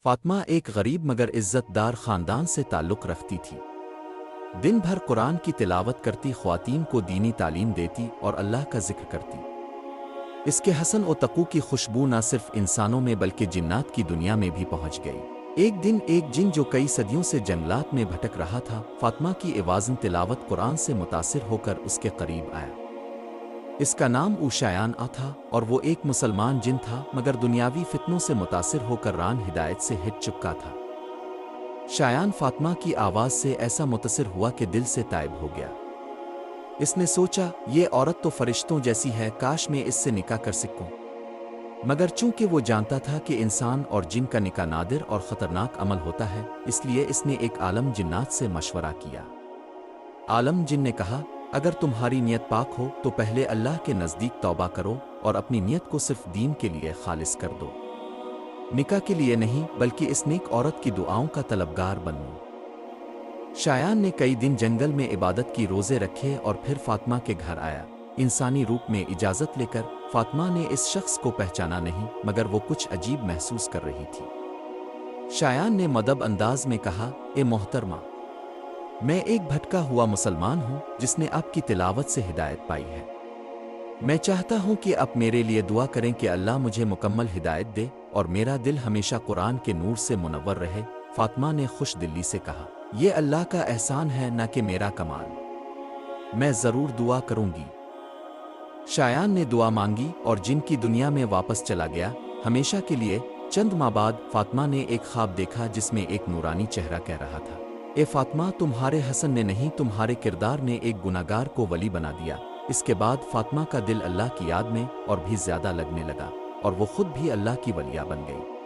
فاطمہ ایک غریب مگر عزت دار خاندان سے تعلق رکھتی تھی۔ دن بھر قرآن کی تلاوت کرتی، خواتین کو دینی تعلیم دیتی اور اللہ کا ذکر کرتی۔ اس کے حسن و تقوی کی خوشبو نہ صرف انسانوں میں بلکہ جنات کی دنیا میں بھی پہنچ گئی۔ ایک دن ایک جن جو کئی صدیوں سے جنگلات میں بھٹک رہا تھا، فاطمہ کی آوازن تلاوت قرآن سے متاثر ہو کر اس کے قریب آیا۔ اس کا نام اوشایان تھا اور وہ ایک مسلمان جن تھا مگر دنیاوی فتنوں سے متاثر ہو کر ران ہدایت سے ہٹ چکا تھا۔ شایان فاطمہ کی آواز سے ایسا متاثر ہوا کہ دل سے تائب ہو گیا۔ اس نے سوچا، یہ عورت تو فرشتوں جیسی ہے، کاش میں اس سے نکاح کر سکوں۔ مگر چونکہ وہ جانتا تھا کہ انسان اور جن کا نکاح نادر اور خطرناک عمل ہوتا ہے، اس لیے اس نے ایک عالم جنات سے مشورہ کیا۔ عالم جن نے کہا، اگر تمہاری نیت پاک ہو تو پہلے اللہ کے نزدیک توبہ کرو اور اپنی نیت کو صرف دین کے لیے خالص کر دو، نکاح کے لیے نہیں بلکہ اس نیک عورت کی دعاؤں کا طلبگار بنو۔ شایان نے کئی دن جنگل میں عبادت کی، روزے رکھے اور پھر فاطمہ کے گھر آیا۔ انسانی روپ میں اجازت لے کر فاطمہ نے اس شخص کو پہچانا نہیں مگر وہ کچھ عجیب محسوس کر رہی تھی۔ شایان نے مدب انداز میں کہا، اے محترمہ، میں ایک بھٹکا ہوا مسلمان ہوں جس نے آپ کی تلاوت سے ہدایت پائی ہے۔ میں چاہتا ہوں کہ آپ میرے لیے دعا کریں کہ اللہ مجھے مکمل ہدایت دے اور میرا دل ہمیشہ قرآن کے نور سے منور رہے۔ فاطمہ نے خوش دلی سے کہا، یہ اللہ کا احسان ہے نہ کہ میرا کمال، میں ضرور دعا کروں گی۔ شایان نے دعا مانگی اور جن کی دنیا میں واپس چلا گیا ہمیشہ کے لیے۔ چند ماہ بعد فاطمہ نے ایک خواب دیکھا جس میں ایک نورانی چہرہ کہہ رہا تھا، اے فاطمہ، تمہارے حسن نے نہیں، تمہارے کردار نے ایک گناہگار کو ولی بنا دیا۔ اس کے بعد فاطمہ کا دل اللہ کی یاد میں اور بھی زیادہ لگنے لگا اور وہ خود بھی اللہ کی ولیہ بن گئی۔